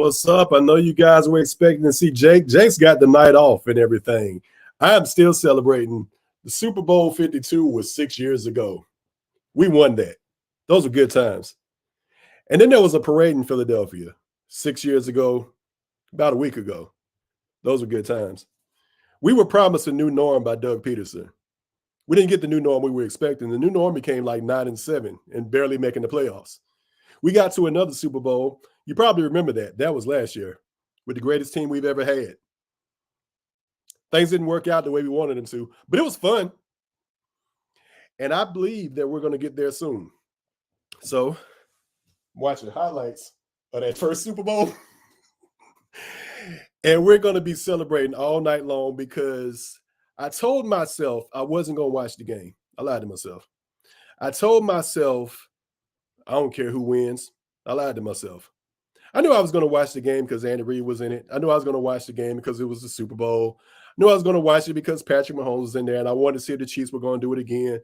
What's up? I know you guys were expecting to see Jake. Jake's got the night off and everything. I am still celebrating. The Super Bowl 52 was 6 years ago. We won that. Those were good times. And then there was a parade in Philadelphia 6 years ago, about a week ago. Those were good times. We were promised a new norm by Doug Peterson. We didn't get the new norm we were expecting. The new norm became like 9-7 and barely making the playoffs. We got to another Super Bowl. You probably remember that. That was last year with the greatest team we've ever had. Things didn't work out the way we wanted them to, but it was fun. And I believe that we're going to get there soon. So, I'm watching highlights of that first Super Bowl. And we're going to be celebrating all night long because I told myself I wasn't going to watch the game. I lied to myself. I told myself, I don't care who wins. I lied to myself. I knew I was going to watch the game because Andy Reid was in it. I knew I was going to watch the game because it was the Super Bowl. I knew I was going to watch it because Patrick Mahomes was in there, and I wanted to see if the Chiefs were going to do it again.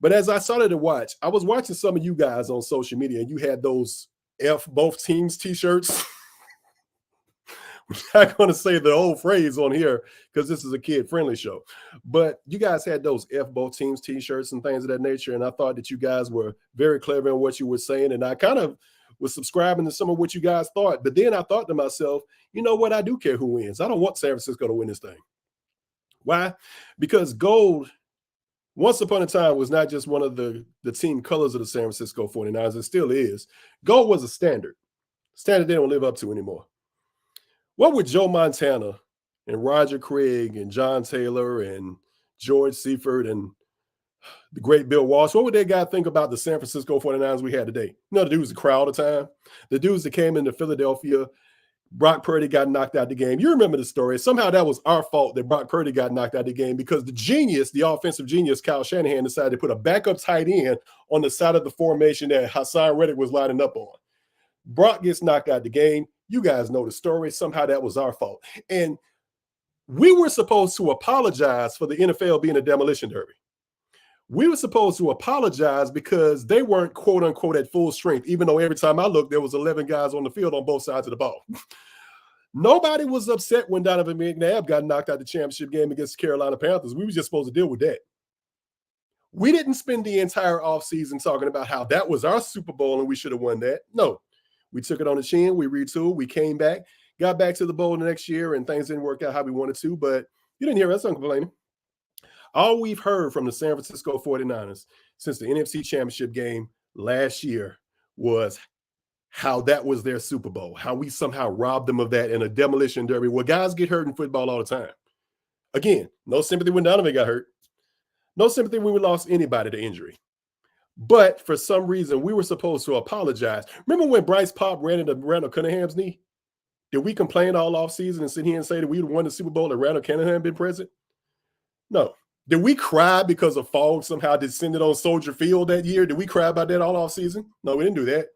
But as I started to watch, I was watching some of you guys on social media, and you had those F both teams T-shirts. We're not going to say the old phrase on here because this is a kid-friendly show. But you guys had those F both teams T-shirts and things of that nature, and I thought that you guys were very clever in what you were saying, and I kind of was subscribing to some of what you guys thought. But then I thought to myself, you know what? I do care who wins. I don't want San Francisco to win this thing. Why? Because gold, once upon a time, was not just one of the team colors of the San Francisco 49ers. It still is. Gold was a standard they don't live up to anymore. What would Joe Montana and Roger Craig and John Taylor and George Seifert and the great Bill Walsh, what would that guy think about the San Francisco 49ers we had today? You know, the dudes that cry all the time. The dudes that came into Philadelphia. Brock Purdy got knocked out the game. You remember the story. Somehow that was our fault that Brock Purdy got knocked out the game because the offensive genius, Kyle Shanahan, decided to put a backup tight end on the side of the formation that Haason Reddick was lining up on. Brock gets knocked out the game. You guys know the story. Somehow that was our fault. And we were supposed to apologize for the NFL being a demolition derby. We were supposed to apologize because they weren't, quote unquote, at full strength, even though every time I looked, there was 11 guys on the field on both sides of the ball. Nobody was upset when Donovan McNabb got knocked out the championship game against the Carolina Panthers. We were just supposed to deal with that. We didn't spend the entire offseason talking about how that was our Super Bowl and we should have won that. No, we took it on the chin. We retooled. We came back, got back to the bowl the next year, and things didn't work out how we wanted to. But you didn't hear us complaining. All we've heard from the San Francisco 49ers since the NFC Championship game last year was how that was their Super Bowl, how we somehow robbed them of that in a demolition derby where guys get hurt in football all the time. Again, no sympathy when Donovan got hurt. No sympathy when we lost anybody to injury. But for some reason, we were supposed to apologize. Remember when Bryce Pop ran into Randall Cunningham's knee? Did we complain all offseason and sit here and say that we would have won the Super Bowl if Randall Cunningham had been present? No. Did we cry because a fog somehow descended on Soldier Field that year? Did we cry about that all offseason? No, we didn't do that.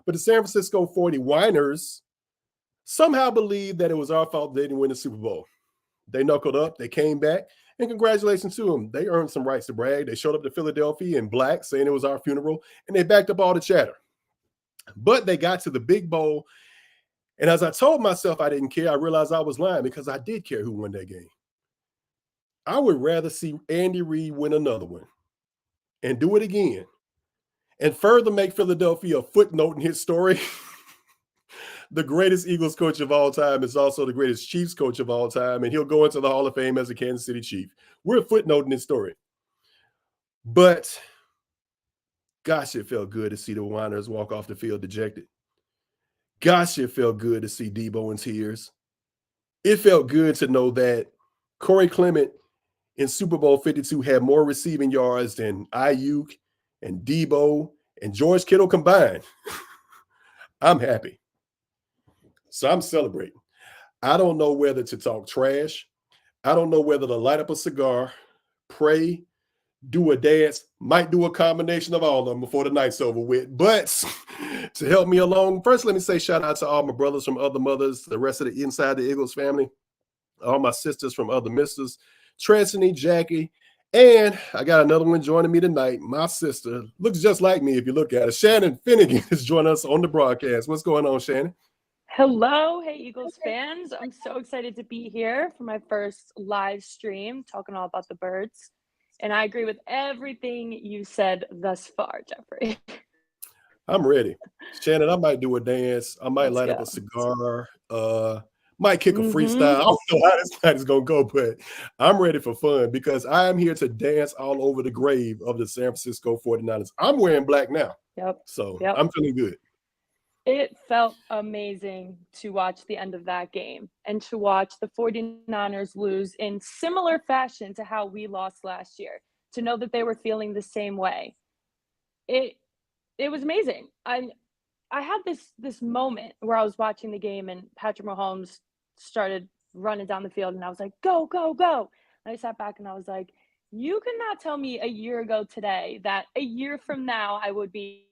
But the San Francisco 49ers somehow believed that it was our fault they didn't win the Super Bowl. They knuckled up. They came back. And congratulations to them. They earned some rights to brag. They showed up to Philadelphia in black, saying it was our funeral, and they backed up all the chatter. But they got to the big bowl, and as I told myself I didn't care, I realized I was lying because I did care who won that game. I would rather see Andy Reid win another one and do it again and further make Philadelphia a footnote in his story. The greatest Eagles coach of all time is also the greatest Chiefs coach of all time, and he'll go into the Hall of Fame as a Kansas City Chief. We're a footnote in this story. But, gosh, it felt good to see the Niners walk off the field dejected. Gosh, it felt good to see Debo in tears. It felt good to know that Corey Clement in Super Bowl 52 had more receiving yards than Ayuk and Debo and George Kittle combined. I'm happy. So I'm celebrating. I don't know whether to talk trash. I don't know whether to light up a cigar, pray, do a dance, might do a combination of all of them before the night's over with. But to help me along, first let me say shout out to all my brothers from other mothers, the rest of the Inside the Iggles family, all my sisters from other misters, Trancini, Jackie, and I got another one joining me tonight. My sister looks just like me if you look at her. Shannon Finnegan is joining us on the broadcast. What's going on, Shannon? Hello, hey Eagles fans. I'm so excited to be here for my first live stream talking all about the birds. And I agree with everything you said thus far, Jeffrey. I'm ready. Shannon, I might do a dance. I might Let's light up go. a cigar. Might kick a freestyle. Mm-hmm. I don't know how this night is going to go, but I'm ready for fun because I am here to dance all over the grave of the San Francisco 49ers. I'm wearing black now. Yep. So Yep. I'm feeling good. It felt amazing to watch the end of that game and to watch the 49ers lose in similar fashion to how we lost last year, to know that they were feeling the same way. It was amazing. I had this moment where I was watching the game and Patrick Mahomes started running down the field and I was like, go, go, go. And I sat back and I was like, you could not tell me a year ago today that a year from now I would be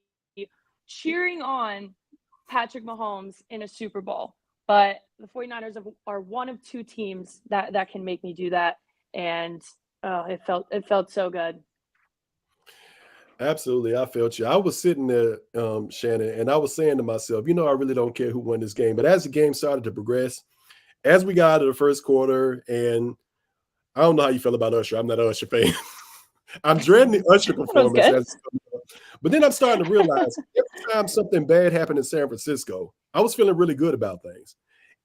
cheering on Patrick Mahomes in a Super Bowl. But the 49ers are one of two teams that can make me do that. And it felt so good. Absolutely. I felt you. I was sitting there, Shannon, and I was saying to myself, I really don't care who won this game. But as the game started to progress, as we got out of the first quarter, and I don't know how you feel about Usher. I'm not an Usher fan. I'm dreading the Usher performance. But then I'm starting to realize every time something bad happened in San Francisco, I was feeling really good about things.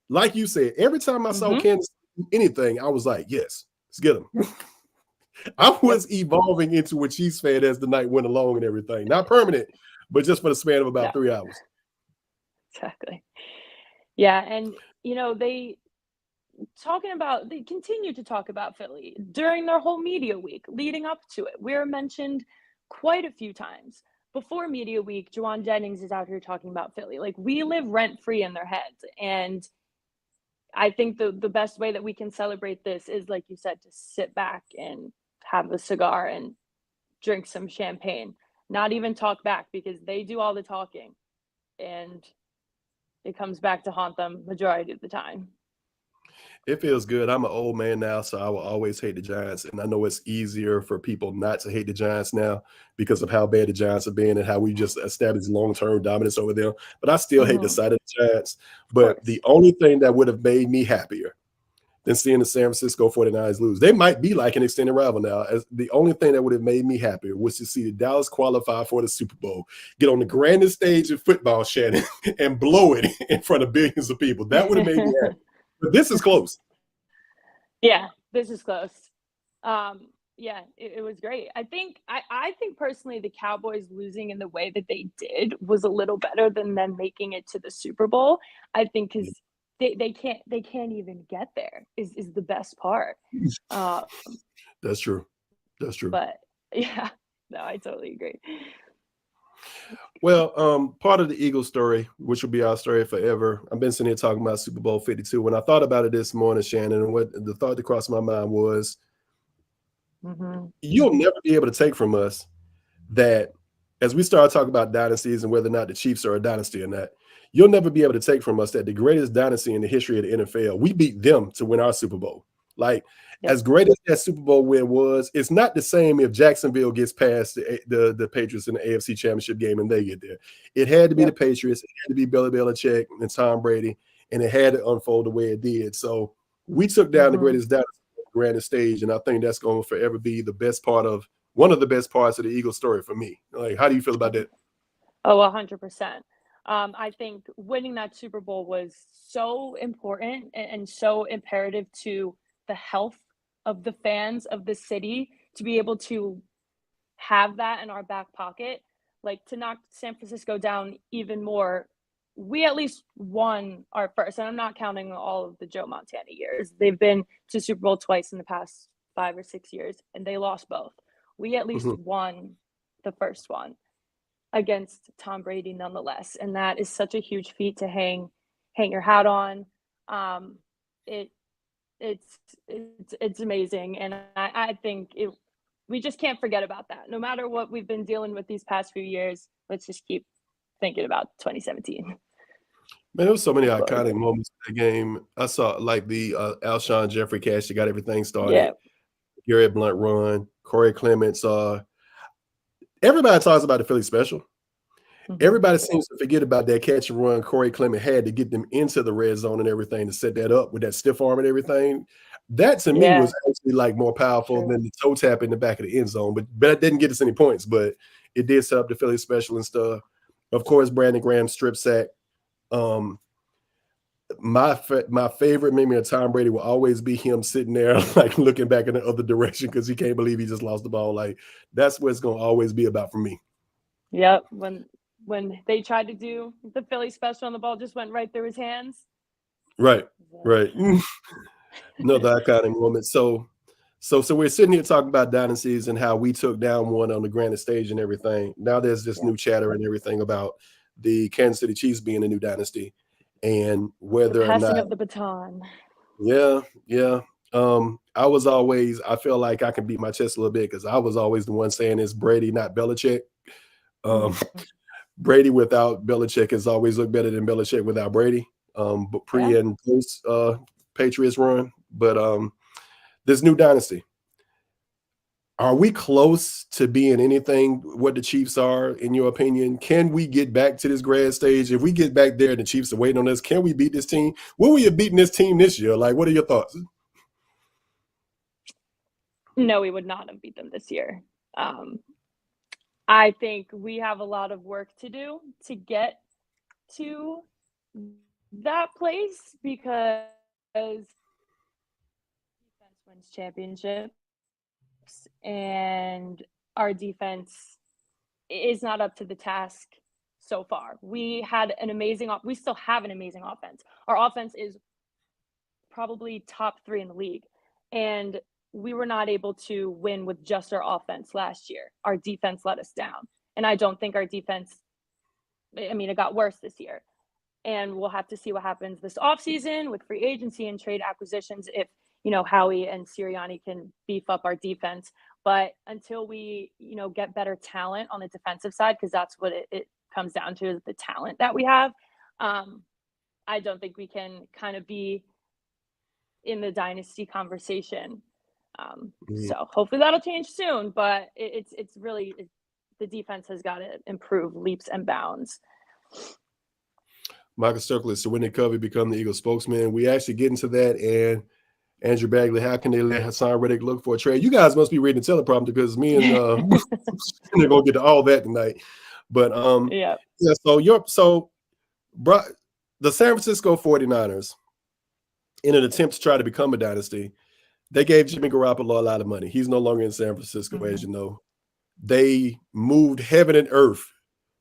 Like you said, every time I saw Kansas do anything, I was like, yes, let's get them. I was evolving into a Chiefs fan as the night went along and everything. Not permanent, but just for the span of about 3 hours. Exactly. Yeah, and they continue to talk about Philly during their whole media week leading up to it. We're mentioned quite a few times. Before media week, Juwan Jennings is out here talking about Philly. Like, we live rent-free in their heads. And I think the best way that we can celebrate this is, like you said, to sit back and have a cigar and drink some champagne. Not even talk back, because they do all the talking. And it comes back to haunt them majority of the time. It feels good. I'm an old man now, so I will always hate the Giants. And I know it's easier for people not to hate the Giants now because of how bad the Giants have been and how we just established long-term dominance over them. But I still hate the sight of the Giants. But the only thing that would have made me happier than seeing the San Francisco 49ers lose, they might be like an extended rival now. As the only thing that would have made me happier was to see the Dallas qualify for the Super Bowl, get on the grandest stage of football, Shannon, and blow it in front of billions of people. That would have made me happy. But this is close. Yeah, this is close. Yeah, it was great. I think personally the Cowboys losing in the way that they did was a little better than them making it to the Super Bowl. I think because they can't even get there is the best part. That's true. That's true. But yeah, no, I totally agree. Well, part of the Eagles story, which will be our story forever. I've been sitting here talking about Super Bowl 52. When I thought about it this morning, Shannon, and what the thought that crossed my mind was, you'll never be able to take from us that as we start talking about dynasties and whether or not the Chiefs are a dynasty or not, you'll never be able to take from us that the greatest dynasty in the history of the NFL, we beat them to win our Super Bowl. Like, as great as that Super Bowl win was, it's not the same if Jacksonville gets past the Patriots in the AFC Championship game and they get there. It had to be the Patriots. It had to be Billy Belichick and Tom Brady, and it had to unfold the way it did. So we took down the greatest dynasty on the grandest stage, and I think that's going to forever be one of the best parts of the Eagles story for me. Like, how do you feel about that? Oh, 100%. I think winning that Super Bowl was so important and so imperative to the health of the fans of the city to be able to have that in our back pocket. Like, to knock San Francisco down even more, we at least won our first, and I'm not counting all of the Joe Montana years. They've been to Super Bowl twice in the past 5 or 6 years, and they lost both. We at least won the first one against Tom Brady nonetheless. And that is such a huge feat to hang your hat on. It's amazing. And I think we just can't forget about that. No matter what we've been dealing with these past few years, let's just keep thinking about 2017. Man, there was so many iconic moments in the game. I saw like the Alshon Jeffrey catch that got everything started. Yeah. Garrett Blunt run, Corey Clements. Everybody talks about the Philly special. Everybody seems to forget about that catch and run Corey Clement had to get them into the red zone and everything to set that up with that stiff arm and everything. That to me was actually like more powerful than the toe tap in the back of the end zone. But that didn't get us any points, but it did set up the Philly special and stuff. Of course, Brandon Graham's strip sack. My favorite memory of Tom Brady will always be him sitting there like looking back in the other direction because he can't believe he just lost the ball. Like that's what it's going to always be about for me. Yep. When they tried to do the Philly special and the ball just went right through his hands. Right. Another iconic moment. So we're sitting here talking about dynasties and how we took down one on the grandest stage and everything. Now there's this new chatter and everything about the Kansas City Chiefs being a new dynasty and whether or not of the baton. Yeah. I feel like I can beat my chest a little bit because I was always the one saying it's Brady, not Belichick. Brady without Belichick has always looked better than Belichick without Brady. But pre and post Patriots run. But this new dynasty, are we close to being anything what the Chiefs are, in your opinion? Can we get back to this grand stage? If we get back there and the Chiefs are waiting on us, can we beat this team? Will we have beaten this team this year? Like, what are your thoughts? No, we would not have beat them this year. I think we have a lot of work to do to get to that place because defense wins championships and our defense is not up to the task so far. We had an amazing we still have an amazing offense. Our offense is probably top 3 in the league, and we were not able to win with just our offense last year. Our defense let us down, and I don't think our defense, it got worse this year. And we'll have to see what happens this offseason with free agency and trade acquisitions if, Howie and Sirianni can beef up our defense. But until we, get better talent on the defensive side, because that's what it comes down to, is the talent that we have, I don't think we can kind of be in the dynasty conversation. So hopefully that'll change soon. But it's really the defense has got to improve leaps and bounds. Michael Sturkley, so when did Covey become the Eagles spokesman? We actually get into that. And Andrew Bagley, how can they let Haason Reddick look for a trade? You guys must be reading the teleprompter because me and they're gonna get to all that tonight. But the San Francisco 49ers, in an attempt to try to become a dynasty, they gave Jimmy Garoppolo a lot of money. He's no longer in San Francisco, as you know. They moved heaven and earth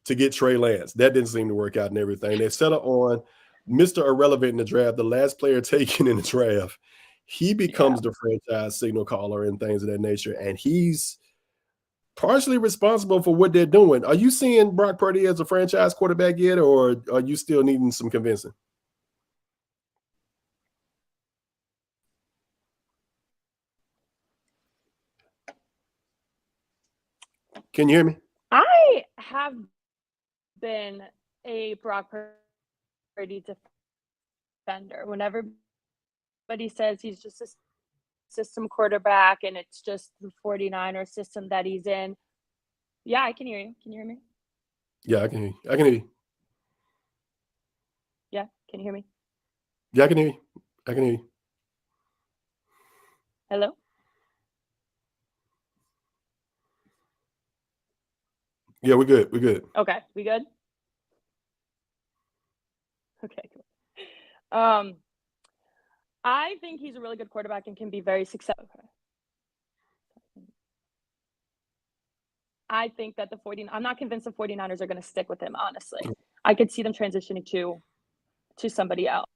to get Trey Lance. That didn't seem to work out and everything. They settled on Mr. Irrelevant in the draft, the last player taken in the draft. He becomes the franchise signal caller and things of that nature, and he's partially responsible for what they're doing. Are you seeing Brock Purdy as a franchise quarterback yet, or are you still needing some convincing? Can you hear me? I have been a Brock Purdy defender. Whenever everybody says he's just a system quarterback and it's just the 49er system that he's in. Yeah, I can hear you. Can you hear me? Yeah, I can hear you. I can hear you. Yeah, can you hear me? Yeah, I can hear you. I can hear you. Hello? Yeah, we're good. We're good. Okay, we good? Okay, cool. I think he's a really good quarterback and can be very successful. Okay. I think that I'm not convinced the 49ers are going to stick with him, honestly. I could see them transitioning to somebody else.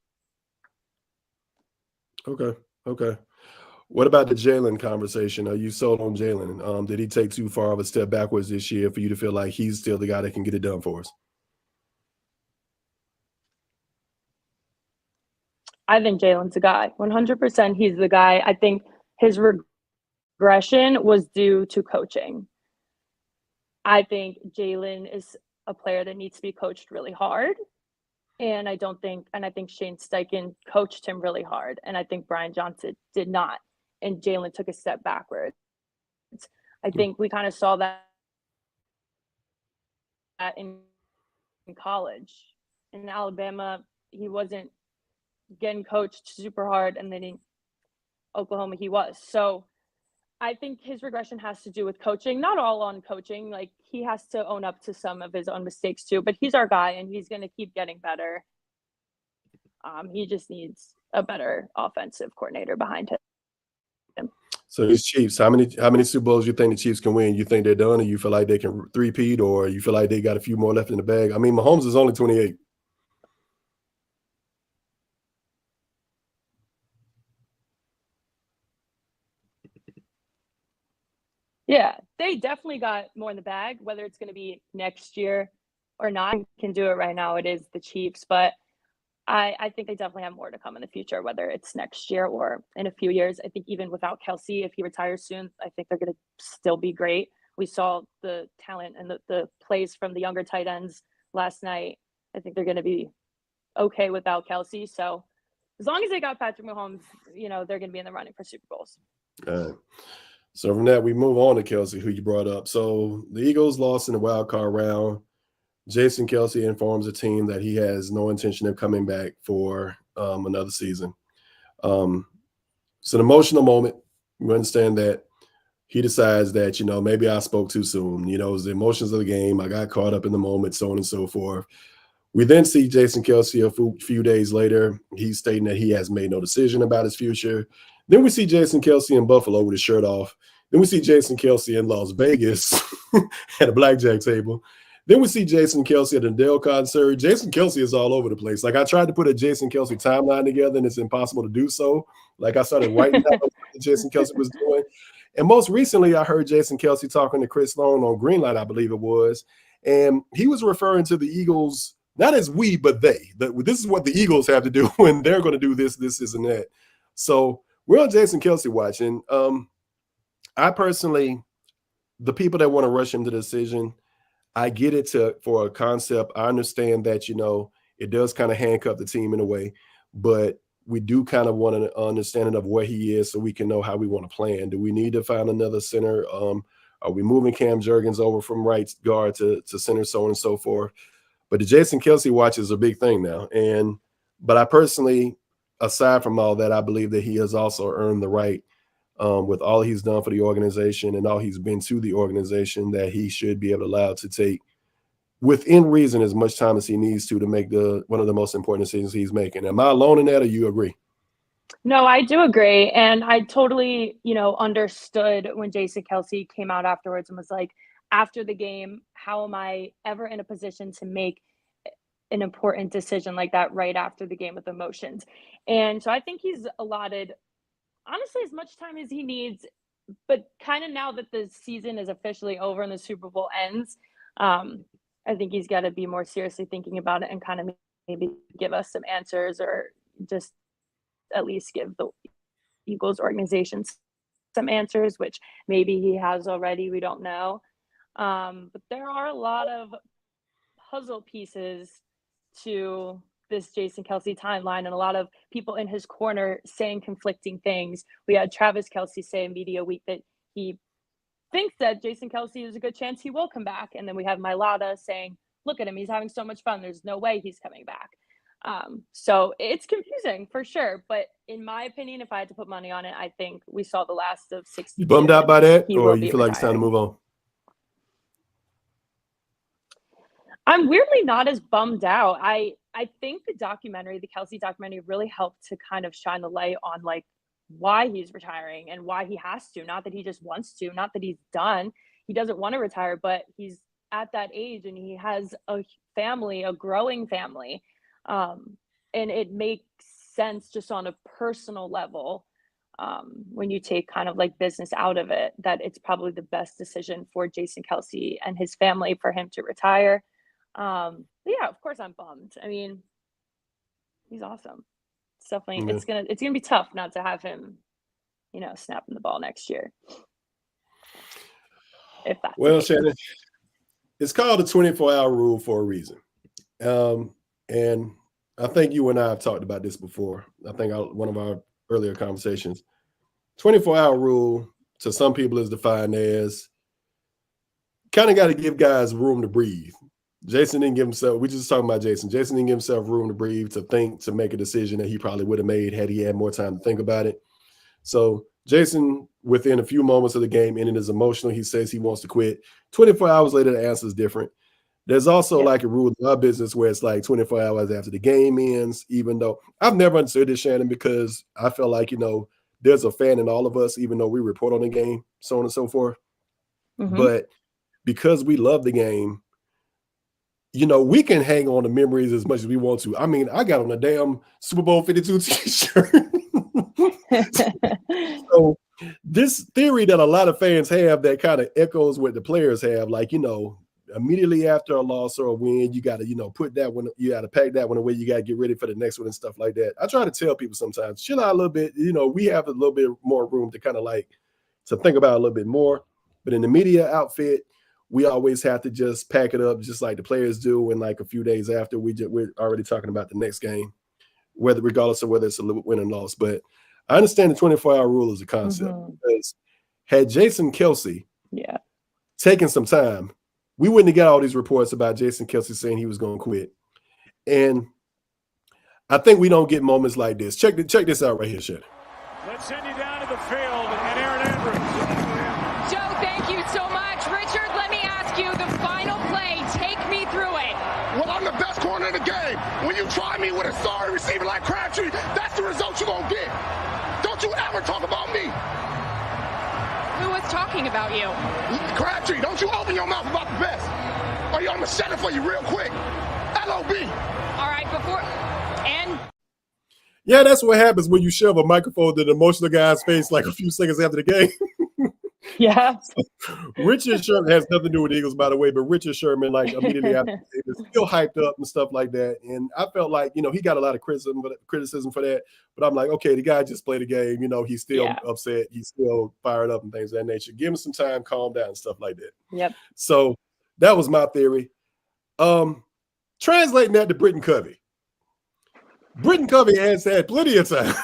Okay. What about the Jalen conversation? Are you sold on Jalen? Did he take too far of a step backwards this year for you to feel like he's still the guy that can get it done for us? I think Jalen's the guy. 100% he's the guy. I think his regression was due to coaching. I think Jalen is a player that needs to be coached really hard. And I think Shane Steichen coached him really hard. And I think Brian Johnson did not. And Jalen took a step backwards. I think we kind of saw that in college. In Alabama, he wasn't getting coached super hard, and then in Oklahoma, he was. So I think his regression has to do with coaching, not all on coaching. Like, he has to own up to some of his own mistakes too, but he's our guy and he's going to keep getting better. He just needs a better offensive coordinator behind him. So these Chiefs, how many Super Bowls you think the Chiefs can win? You think they're done, or you feel like they can three-peat, or you feel like they got a few more left in the bag? I mean, Mahomes is only 28. Yeah, they definitely got more in the bag. Whether it's going to be next year or not, can do it right now. It is the Chiefs, but I think they definitely have more to come in the future, whether it's next year or in a few years. I think even without Kelce, if he retires soon, I think they're going to still be great. We saw the talent and the plays from the younger tight ends last night. I think they're going to be okay without Kelce. So as long as they got Patrick Mahomes, they're going to be in the running for Super Bowls. So from that, we move on to Kelce, who you brought up. So the Eagles lost in the wild card round. Jason Kelce informs the team that he has no intention of coming back for another season. It's an emotional moment. We understand that. He decides that, maybe I spoke too soon. It was the emotions of the game. I got caught up in the moment, so on and so forth. We then see Jason Kelce a few days later. He's stating that he has made no decision about his future. Then we see Jason Kelce in Buffalo with his shirt off. Then we see Jason Kelce in Las Vegas at a blackjack table. Then we see Jason Kelce at an Adele concert. Jason Kelce is all over the place. Like, I tried to put a Jason Kelce timeline together, and it's impossible to do so. Like, I started writing down what Jason Kelce was doing. And most recently, I heard Jason Kelce talking to Chris Sloan on Greenlight, I believe it was. And he was referring to the Eagles, not as we, but they. This is what the Eagles have to do when they're going to do this, and that. So we're on Jason Kelce watching. I personally, the people that want to rush him to the decision, I get it for a concept. I understand that, it does kind of handcuff the team in a way, but we do kind of want an understanding of where he is so we can know how we want to plan. Do we need to find another center? Are we moving Cam Jurgens over from right guard to center, so on and so forth? But the Jason Kelce watch is a big thing now. But I personally, aside from all that, I believe that he has also earned the right, with all he's done for the organization and all he's been to the organization, that he should be able to allow to take, within reason, as much time as he needs to make one of the most important decisions he's making. Am I alone in that, or you agree? No, I do agree. And I totally, understood when Jason Kelce came out afterwards and was like, after the game, how am I ever in a position to make an important decision like that right after the game with emotions? And so I think he's allotted, honestly, as much time as he needs, but kind of now that the season is officially over and the Super Bowl ends, I think he's got to be more seriously thinking about it and kind of maybe give us some answers, or just at least give the Eagles organization some answers, which maybe he has already. We don't know. But there are a lot of puzzle pieces to this Jason Kelce timeline, and a lot of people in his corner saying conflicting things. We had Travis Kelce say in Media Week that he thinks that Jason Kelce is a good chance he will come back. And then we have Mailata saying, look at him, he's having so much fun, there's no way he's coming back. So it's confusing for sure. But in my opinion, if I had to put money on it, I think we saw the last of 60. You bummed out by that, or you feel like it's time to move on? I'm weirdly not as bummed out. I think the Kelce documentary, really helped to kind of shine the light on like why he's retiring and why he has to. Not that he just wants to, not that he's done. He doesn't want to retire, but he's at that age and he has a family, a growing family. And it makes sense just on a personal level, when you take kind of like business out of it, that it's probably the best decision for Jason Kelce and his family for him to retire. But yeah, of course I'm bummed. I mean, he's awesome. It's definitely, it's gonna be tough not to have him, snapping the ball next year. If that's well, Shannon, it's called the 24-hour rule for a reason. And I think you and I have talked about this before. I think one of our earlier conversations, 24-hour rule to some people is defined as kind of got to give guys room to breathe. Jason didn't give himself, we just talking about Jason. Jason didn't give himself room to breathe, to think, to make a decision that he probably would have made had he had more time to think about it. So Jason, within a few moments of the game, ended his emotional. He says he wants to quit. 24 hours later, the answer is different. There's also like a rule in our business where it's like 24 hours after the game ends, even though I've never understood this, Shannon, because I feel like, there's a fan in all of us, even though we report on the game, so on and so forth. Mm-hmm. But because we love the game, we can hang on to memories as much as we want to. I mean, I got on a damn Super Bowl 52 t-shirt. So this theory that a lot of fans have that kind of echoes what the players have, like, immediately after a loss or a win, you got to, put that one, you got to pack that one away. You got to get ready for the next one and stuff like that. I try to tell people sometimes, chill out a little bit. We have a little bit more room to kind of like to think about a little bit more. But in the media outfit, we always have to just pack it up just like the players do. And like a few days after, we're already talking about the next game, regardless of whether it's a win or loss. But I understand the 24-hour rule is a concept because had Jason Kelce taken some time, we wouldn't have got all these reports about Jason Kelce saying he was going to quit. And I think we don't get moments like this. Check this out right here, Shannon. Let's send you down to the field and Aaron Andrews. Joe, thank you so much. Richard, let me ask you the final play. Take me through it. Well, I'm the best corner in the game. When you try me with a sorry receiver like Crabtree, that's the result you're going to get. Don't you ever talk about me. Who was talking about you? Crabtree, don't you open your mouth about the best. Or I'm going to shut it for you real quick. L.O.B. All right, and... Yeah, that's what happens when you shove a microphone to an emotional guy's face like a few seconds after the game. Yeah. Richard Sherman has nothing to do with the Eagles, by the way, but Richard Sherman, like immediately after, is still hyped up and stuff like that. And I felt like, he got a lot of criticism for that. But I'm like, okay, the guy just played a game. He's still upset. He's still fired up and things of that nature. Give him some time, calm down and stuff like that. Yep. So that was my theory. Translating that to Britton Covey. Britton Covey has had plenty of time.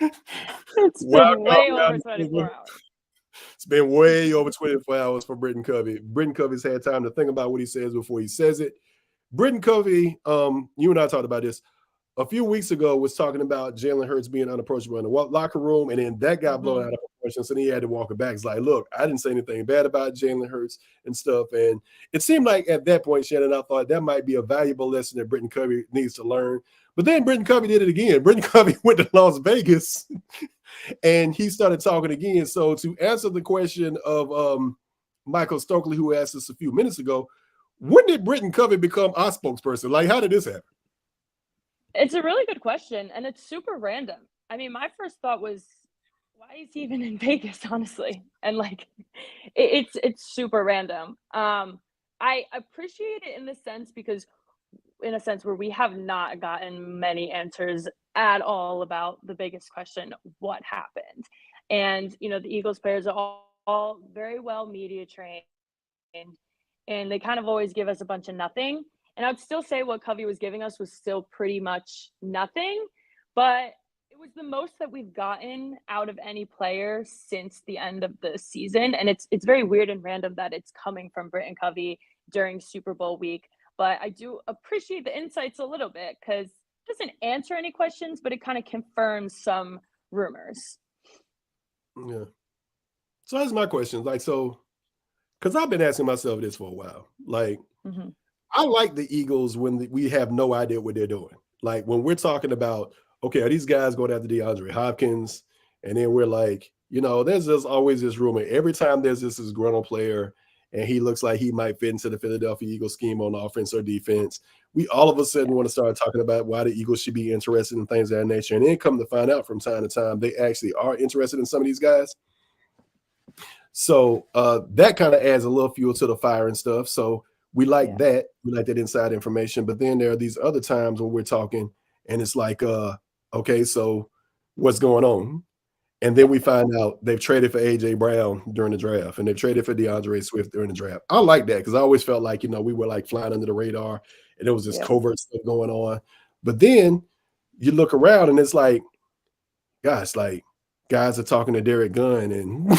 It's been way over 24 hours. It's been way over 24 hours for Britton Covey. Britton Covey's had time to think about what he says before he says it. Britton Covey, you and I talked about this a few weeks ago, was talking about Jalen Hurts being unapproachable in the locker room, and then that got blown out of proportion, so then he had to walk it back. It's like, look, I didn't say anything bad about Jalen Hurts and stuff, and it seemed like at that point, Shannon, I thought that might be a valuable lesson that Britton Covey needs to learn. But then Britton Covey did it again. Britton Covey went to Las Vegas, and he started talking again. So to answer the question of Michael Stokely, who asked us a few minutes ago, when did Britton Covey become our spokesperson? Like, how did this happen? It's a really good question, and it's super random. I mean, my first thought was, why is he even in Vegas, honestly? And like, it's super random. I appreciate it in a sense where we have not gotten many answers at all about the biggest question, what happened? And, the Eagles players are all very well media trained, and they kind of always give us a bunch of nothing. And I'd still say what Covey was giving us was still pretty much nothing, but it was the most that we've gotten out of any player since the end of the season. And it's very weird and random that it's coming from Britton Covey during Super Bowl week. But I do appreciate the insights a little bit because it doesn't answer any questions, but it kind of confirms some rumors. Yeah. So that's my question. Like, so, because I've been asking myself this for a while. Like, I like the Eagles when we have no idea what they're doing. Like when we're talking about, okay, are these guys going after DeAndre Hopkins? And then we're like, there's just always this rumor. Every time there's this disgruntled player and he looks like he might fit into the Philadelphia Eagles scheme on offense or defense, we all of a sudden want to start talking about why the Eagles should be interested in things of that nature. And then come to find out from time to time, they actually are interested in some of these guys. So that kind of adds a little fuel to the fire and stuff. So we like that. We like that inside information. But then there are these other times when we're talking and it's like, okay, so what's going on? And then we find out they've traded for A.J. Brown during the draft and they've traded for DeAndre Swift during the draft. I like that because I always felt like, we were like flying under the radar and there was this covert stuff going on. But then you look around and it's like, gosh, like guys are talking to Derek Gunn and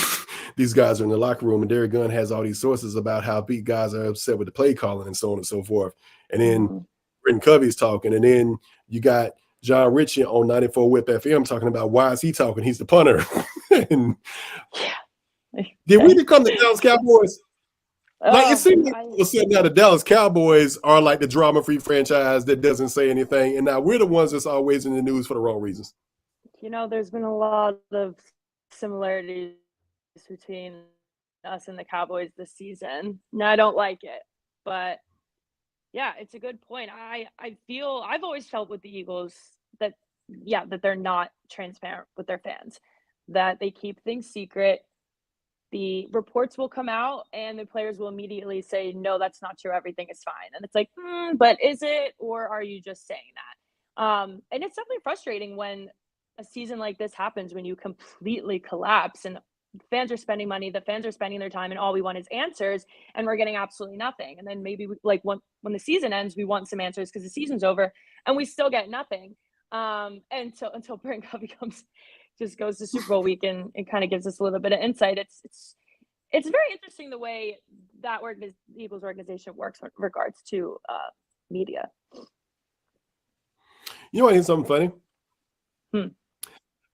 these guys are in the locker room, and Derek Gunn has all these sources about how beat guys are upset with the play calling and so on and so forth. And then Brenton Covey's talking, and then you got John Ritchie on 94 Whip FM talking about why is he talking? He's the punter. And did we become the Dallas Cowboys? Like it seems like all of a sudden now the Dallas Cowboys are like the drama-free franchise that doesn't say anything, and now we're the ones that's always in the news for the wrong reasons. You know, there's been a lot of similarities between us and the Cowboys this season. No, I don't like it, but yeah, it's a good point. I've always felt with the Eagles that they're not transparent with their fans, that they keep things secret. The reports will come out and the players will immediately say, no, that's not true. Everything is fine. And it's like, but is it, or are you just saying that? And it's definitely frustrating when a season like this happens, when you completely collapse and fans are spending money, the fans are spending their time, and all we want is answers, and we're getting absolutely nothing. And then maybe when the season ends, we want some answers because the season's over and we still get nothing. Until Brenton Covey just goes to Super Bowl week and it kind of gives us a little bit of insight. It's very interesting the way that the Eagles organization works with regards to media. You want to hear something funny?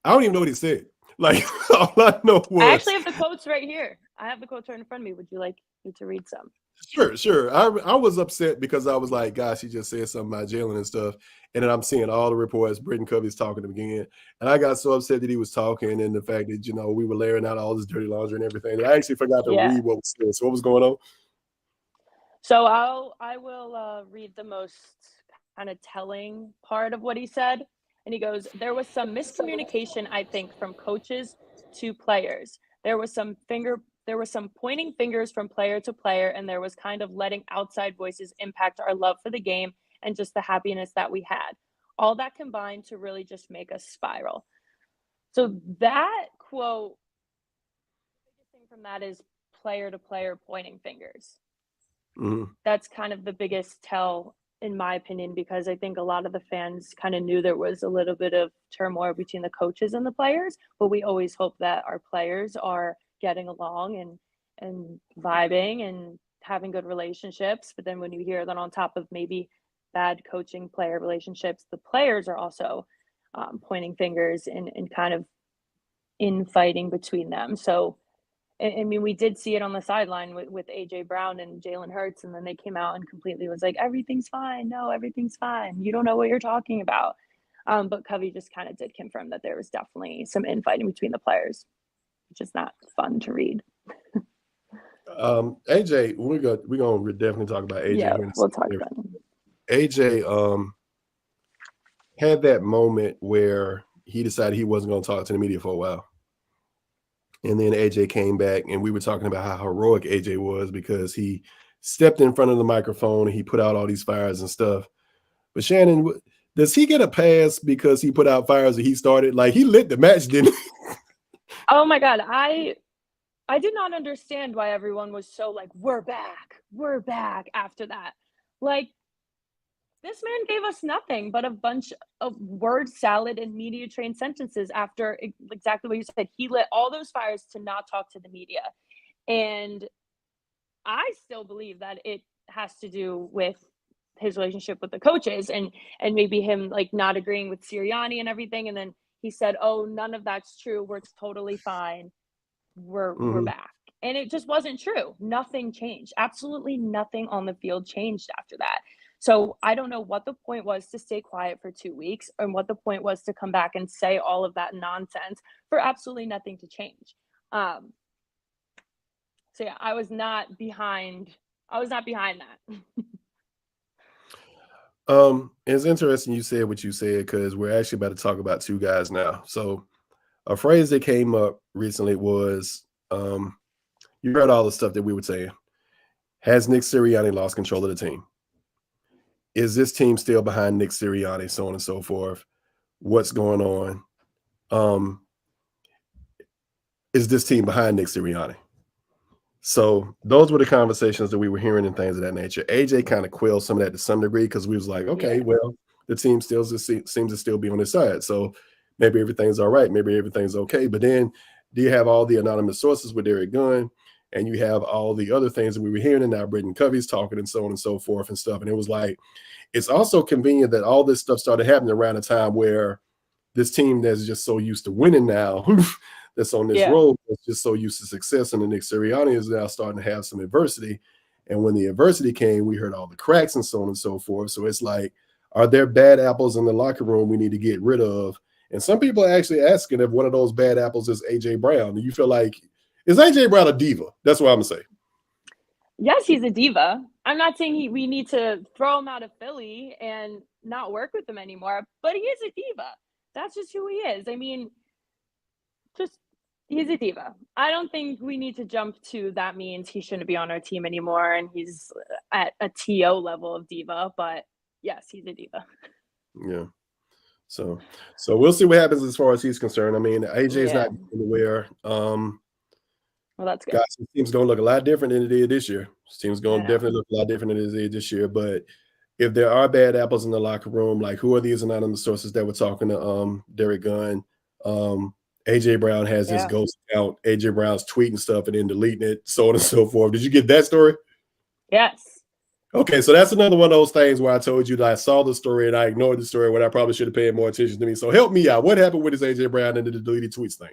I don't even know what he said. Like, all I know was... I actually have the quotes right here. I have the quotes right in front of me. Would you like me to read some? Sure. I was upset because I was like, gosh, he just said something about Jalen and stuff. And then I'm seeing all the reports. Brenton Covey's talking again. And I got so upset that he was talking, and the fact that, we were layering out all this dirty laundry and everything. And I actually forgot to read what was said. So what was going on? So I will read the most kind of telling part of what he said. And he goes, there was some miscommunication, I think, from coaches to players. There was some pointing fingers from player to player, and there was kind of letting outside voices impact our love for the game and just the happiness that we had. All that combined to really just make us spiral. So that quote, the biggest thing from that is player to player pointing fingers. That's kind of the biggest tell, in my opinion, because I think a lot of the fans kind of knew there was a little bit of turmoil between the coaches and the players, but we always hope that our players are getting along and vibing and having good relationships. But then when you hear that on top of maybe bad coaching player relationships, the players are also pointing fingers and kind of infighting between them. So, I mean, we did see it on the sideline with A.J. Brown and Jalen Hurts, and then they came out and completely was like, everything's fine. No, everything's fine. You don't know what you're talking about. But Covey just kind of did confirm that there was definitely some infighting between the players, which is not fun to read. AJ, we're gonna definitely talk about AJ. Yeah, we'll talk about him. AJ had that moment where he decided he wasn't going to talk to the media for a while. And then AJ came back, and we were talking about how heroic AJ was because he stepped in front of the microphone and he put out all these fires and stuff. But Shannon, does he get a pass because he put out fires that he started? Like, he lit the match, didn't he? Oh my God. I did not understand why everyone was so like, we're back after that. Like, this man gave us nothing but a bunch of word salad and media trained sentences after exactly what you said. He lit all those fires to not talk to the media. And I still believe that it has to do with his relationship with the coaches and maybe him like not agreeing with Sirianni and everything. And then he said, oh, none of that's true. We're totally fine. We're back. And it just wasn't true. Nothing changed. Absolutely nothing on the field changed after that. So I don't know what the point was to stay quiet for 2 weeks and what the point was to come back and say all of that nonsense for absolutely nothing to change. So yeah, I was not behind that. It's interesting you said what you said because we're actually about to talk about two guys now. So a phrase that came up recently was, you heard all the stuff that we were saying. Has Nick Sirianni lost control of the team? Is this team still behind Nick Sirianni, so on and so forth? What's going on? Is this team behind Nick Sirianni? So those were the conversations that we were hearing and things of that nature. AJ kind of quelled some of that to some degree because we was like, okay, well, the team still seems to still be on his side. So maybe everything's all right. Maybe everything's okay. But then you have all the anonymous sources with Derek Gunn, and you have all the other things that we were hearing, and now Britton Covey's talking and so on and so forth and stuff. And it was like, it's also convenient that all this stuff started happening around a time where this team that's just so used to winning now, that's on this road, that's just so used to success, and the Nick Sirianni is now starting to have some adversity. And when the adversity came, we heard all the cracks and so on and so forth. So it's like, are there bad apples in the locker room we need to get rid of? And some people are actually asking if one of those bad apples is A.J. Brown. Do you feel like, is A.J. Brown a diva? That's what I'm going to say. Yes, he's a diva. I'm not saying we need to throw him out of Philly and not work with him anymore, but he is a diva. That's just who he is. I mean, he's a diva. I don't think we need to jump to that means he shouldn't be on our team anymore and he's at a TO level of diva, but yes, he's a diva. Yeah. So we'll see what happens as far as he's concerned. I mean, AJ's not anywhere. Well, that's good. Guys, this team's going to look a lot different than it did this year. This team's going to definitely look a lot different than it did this year. But if there are bad apples in the locker room, like who are these anonymous sources that were talking to Derek Gunn? AJ Brown has his ghost account. AJ Brown's tweeting stuff and then deleting it, so on and so forth. Did you get that story? Yes. Okay, so that's another one of those things where I told you that I saw the story and I ignored the story when I probably should have paid more attention to me. So help me out. What happened with this AJ Brown and the deleted tweets thing?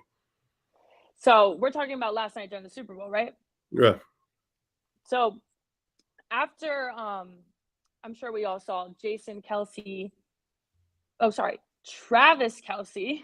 So we're talking about last night during the Super Bowl, right? Yeah. So after, I'm sure we all saw Travis Kelce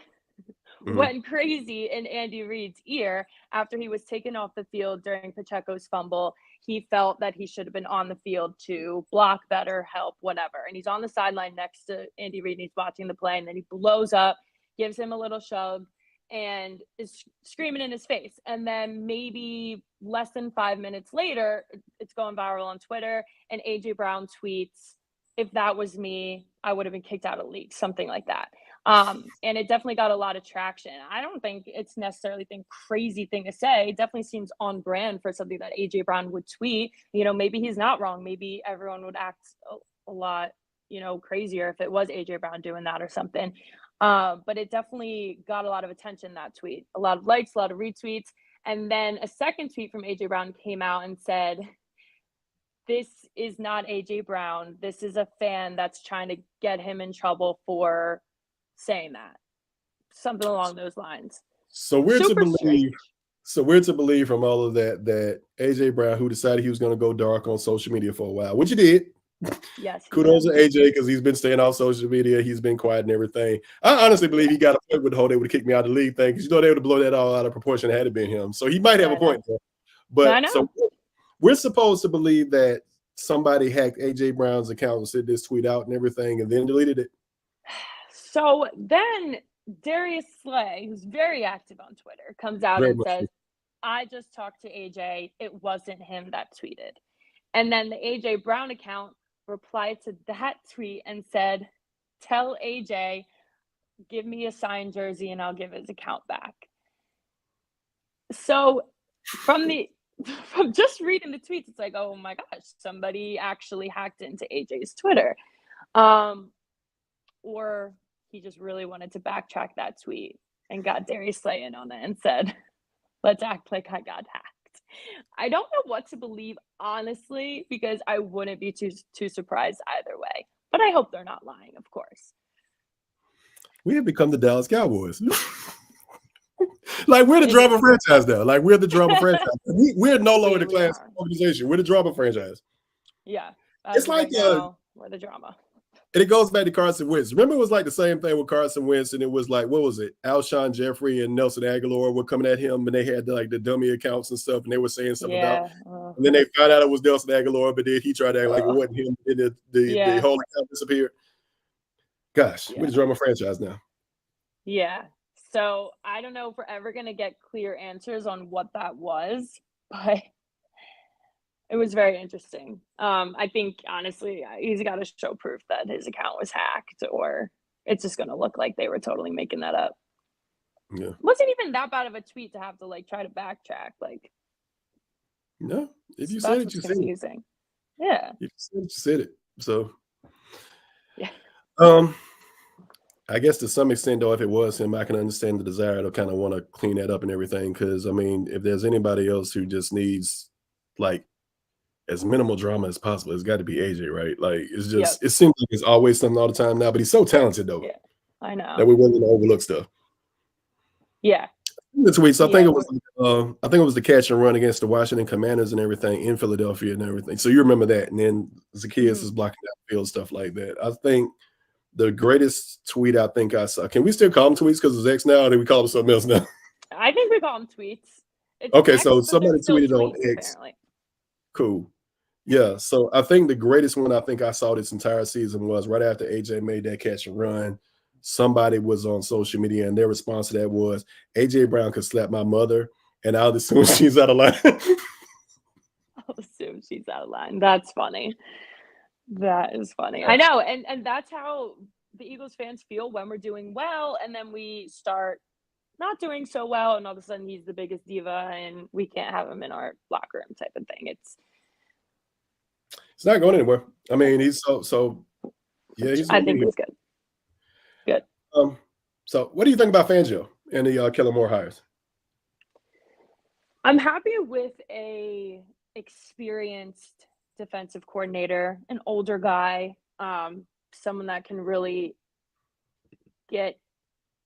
went crazy in Andy Reid's ear after he was taken off the field during Pacheco's fumble. He felt that he should have been on the field to block better, help, whatever. And he's on the sideline next to Andy Reid and he's watching the play, and then he blows up, gives him a little shove, and is screaming in his face. And then maybe less than 5 minutes later, it's going viral on Twitter, and AJ Brown tweets, "If that was me, I would have been kicked out of the league," something like that. And it definitely got a lot of traction. I don't think it's necessarily a crazy thing to say. It definitely seems on brand for something that AJ Brown would tweet. You know, maybe he's not wrong. Maybe everyone would act a lot, crazier if it was AJ Brown doing that or something. But it definitely got a lot of attention, that tweet. A lot of likes, a lot of retweets. And then a second tweet from AJ Brown came out and said, "This is not AJ Brown. This is a fan that's trying to get him in trouble for saying that." Something along those lines. So we're to believe from all of that AJ Brown, who decided he was going to go dark on social media for a while, which he did. Yes. Kudos to AJ, because he's been staying off social media. He's been quiet and everything. I honestly believe he got a point with the whole they would have kicked me out of the league thing, because they would have blown that all out of proportion had it been him. So he might have a point there. But so we're supposed to believe that somebody hacked AJ Brown's account and sent this tweet out and everything and then deleted it. So then Darius Slay, who's very active on Twitter, comes out and says, "I just talked to AJ. It wasn't him that tweeted." And then the AJ Brown account replied to that tweet and said, "Tell AJ, give me a signed jersey and I'll give his account back." So from just reading the tweets, it's like, oh my gosh, somebody actually hacked into AJ's Twitter. Or he just really wanted to backtrack that tweet and got Darius Slay in on it and said, "Let's act like I got hacked." I don't know what to believe, honestly, because I wouldn't be too surprised either way. But I hope they're not lying, of course. We have become the Dallas Cowboys. Like, we're the drama franchise now. Like, we're the drama franchise. We're no longer the class organization. We're the drama franchise. Yeah. It's like we're the drama. And it goes back to Carson Wentz. Remember, it was like the same thing with Carson Wentz, and it was like, what was it? Alshon Jeffrey and Nelson Aguilar were coming at him, and they had the dummy accounts and stuff, and they were saying something about. And then they found out it was Nelson Aguilar, but then he tried to act like it wasn't him, and the whole account disappeared. Gosh, we're the drama franchise now. Yeah. So I don't know if we're ever going to get clear answers on what that was, but it was very interesting. I think, honestly, he's got to show proof that his account was hacked, or it's just going to look like they were totally making that up. Yeah. It wasn't even that bad of a tweet to have to try to backtrack. No, if you said it, you said it. Yeah. If you said it, you said it. So, yeah. I guess to some extent, though, if it was him, I can understand the desire to kind of want to clean that up and everything. Because I mean, if there's anybody else who just needs like as minimal drama as possible, it's got to be AJ, right? Like it's just it seems like it's always something all the time now. But he's so talented, though. Yeah, I know that we're willing to overlook stuff. Yeah. The tweets. I think it was the catch and run against the Washington Commanders and everything in Philadelphia and everything. So you remember that, and then Zacchaeus is blocking that field, stuff like that. I think the greatest tweet I think I saw. Can we still call them tweets because it's X now, or do we call them something else now? I think we call them tweets. It's okay, X, so somebody tweeted on X. Apparently. Cool. Yeah, so I think the greatest one I think I saw this entire season was right after AJ made that catch and run. Somebody was on social media, and their response to that was, AJ Brown could slap my mother, and I'll assume she's out of line. I'll assume she's out of line. That's funny. That is funny. I know, and that's how the Eagles fans feel when we're doing well, and then we start not doing so well, and all of a sudden he's the biggest diva, and we can't have him in our locker room type of thing. It's not going anywhere. I mean, he's so yeah. I think he's good. Good. So what do you think about Fangio and the Kellen Moore hires? I'm happy with a experienced defensive coordinator, an older guy, someone that can really get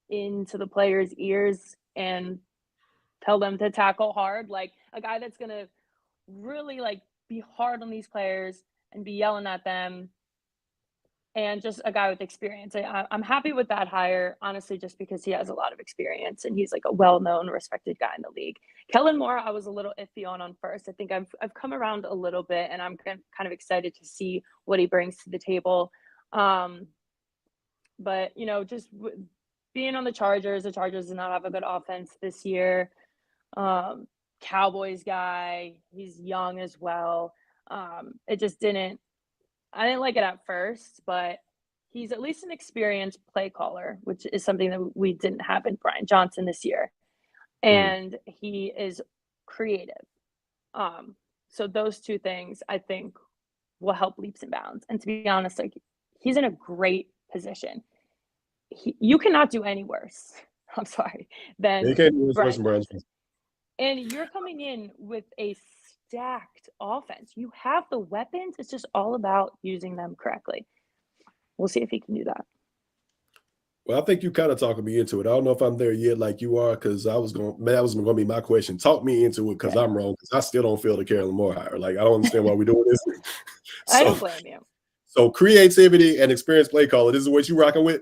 into the players' ears and tell them to tackle hard, like a guy that's going to really like be hard on these players and be yelling at them, and just a guy with experience. I'm happy with that hire, honestly, just because he has a lot of experience and he's like a well-known, respected guy in the league. Kellen Moore, I was a little iffy on first. I think I've come around a little bit, and I'm kind of excited to see what he brings to the table. But you know, just being on the Chargers did not have a good offense this year. Cowboys guy, he's young as well. It just I didn't like it at first, but he's at least an experienced play caller, which is something that we didn't have in Brian Johnson this year. And he is creative. So those two things I think will help leaps and bounds. And to be honest, like he's in a great position. You cannot do any worse. I'm sorry. Than Brian Johnson. And you're coming in with a stacked offense. You have the weapons. It's just all about using them correctly. We'll see if he can do that. Well, I think you kind of talking me into it. I don't know if I'm there yet like you are, because that was going to be my question. Talk me into it because I'm wrong, because I still don't feel the Kellen Moore hire. Like, I don't understand why we're doing this. I don't blame you. So creativity and experienced play caller, this is what you rocking with?